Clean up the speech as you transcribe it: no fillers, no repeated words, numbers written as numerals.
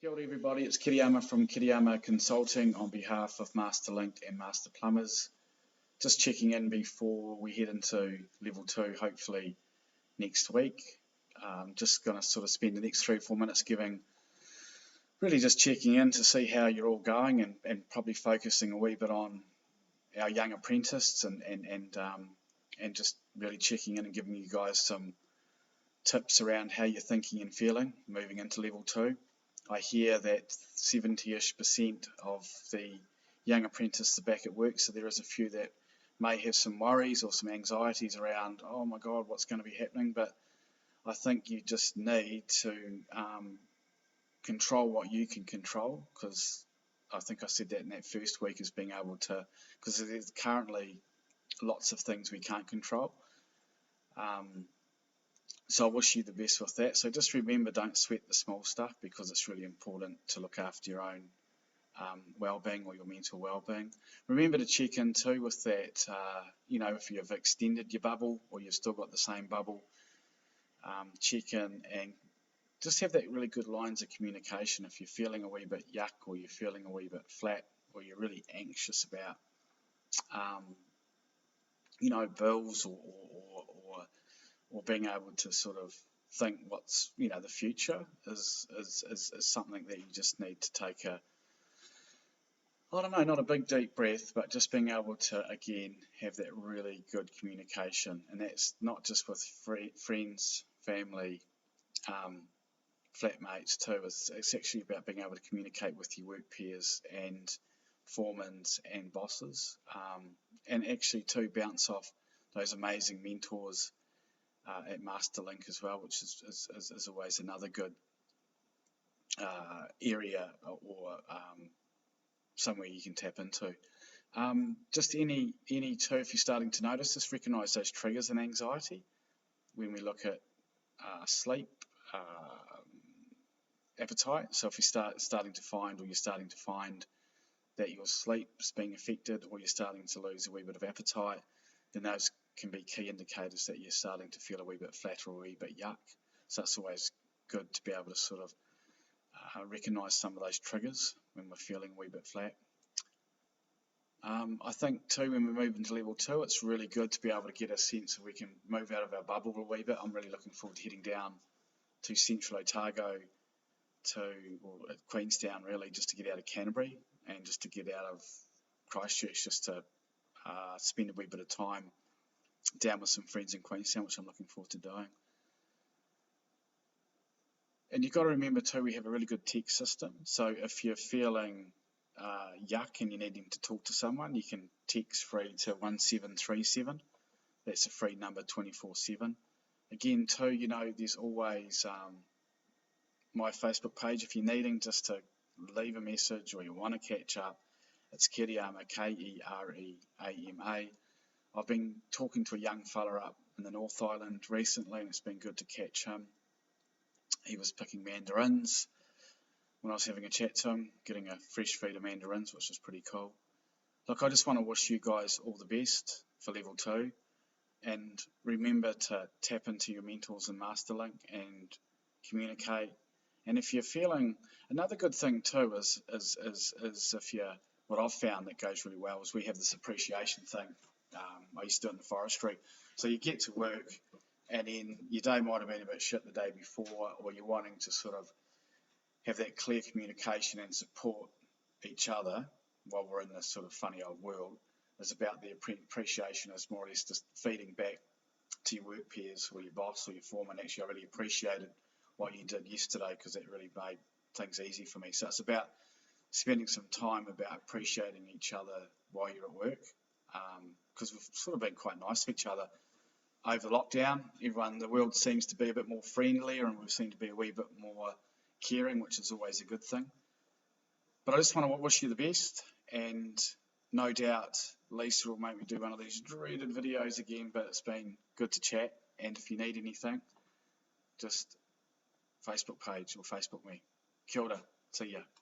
Kia ora everybody, it's Kereama from Kereama Consulting on behalf of Masterlink and Master Plumbers. Just checking in before we head into level 2, hopefully next week. Just going to sort of spend the next 3 or 4 minutes really just checking in to see how you're all going and probably focusing a wee bit on our young apprentices and just really checking in and giving you guys some tips around how you're thinking and feeling moving into level 2. I hear that 70-ish% of the young apprentices are back at work, so there is a few that may have some worries or some anxieties around, oh my God, what's going to be happening? But I think you just need to control what you can control, because I think I said that in that first week, is being able to, because there's currently lots of things we can't control. So I wish you the best with that. So just remember, don't sweat the small stuff, because it's really important to look after your own well-being or your mental well-being. Remember to check in too with that, if you've extended your bubble or you've still got the same bubble, check in and just have that really good lines of communication. If you're feeling a wee bit yuck, or you're feeling a wee bit flat, or you're really anxious about, bills or being able to sort of think what's, the future is something that you just need to take not a big deep breath, but just being able to, again, have that really good communication. And that's not just with friends, family, flatmates too. It's actually about being able to communicate with your work peers and foremans and bosses, and actually to bounce off those amazing mentors at Masterlink as well, which is always another good area or somewhere you can tap into. Just any too, if you're starting to notice, just recognise those triggers and anxiety when we look at sleep, appetite. So if you starting to find that your sleep's being affected, or you're starting to lose a wee bit of appetite, then those can be key indicators that you're starting to feel a wee bit flat or a wee bit yuck. So it's always good to be able to sort of recognise some of those triggers when we're feeling a wee bit flat. I think too, when we move into level 2, it's really good to be able to get a sense that we can move out of our bubble a wee bit. I'm really looking forward to heading down to Central Otago or Queenstown, really, just to get out of Canterbury and just to get out of Christchurch, just to spend a wee bit of time down with some friends in Queenstown, which I'm looking forward to doing. And you've got to remember too, we have a really good text system. So if you're feeling yuck and you're needing to talk to someone, you can text free to 1737. That's a free number 24/7. Again too, there's always my Facebook page if you're needing just to leave a message or you want to catch up. It's Kereama, Kereama. I've been talking to a young fella up in the North Island recently, and it's been good to catch him. He was picking mandarins when I was having a chat to him, getting a fresh feed of mandarins, which is pretty cool. Look, I just want to wish you guys all the best for level 2, and remember to tap into your mentors in Masterlink and communicate. And if you're feeling, another good thing too is if you're, what I've found that goes really well is we have this appreciation thing. I used to do it in the forestry. So you get to work and then your day might have been a bit shit the day before, or you're wanting to sort of have that clear communication and support each other while we're in this sort of funny old world. Is about the appreciation is more or less just feeding back to your work peers or your boss or your foreman. Actually, I really appreciated what you did yesterday, because that really made things easy for me. So it's about spending some time about appreciating each other while you're at work, because we've sort of been quite nice to each other over lockdown. The world seems to be a bit more friendlier, and we seem to be a wee bit more caring, which is always a good thing. But I just want to wish you the best, and no doubt Lisa will make me do one of these dreaded videos again, but it's been good to chat. And if you need anything, just Facebook page or Facebook me. Kia ora. See ya.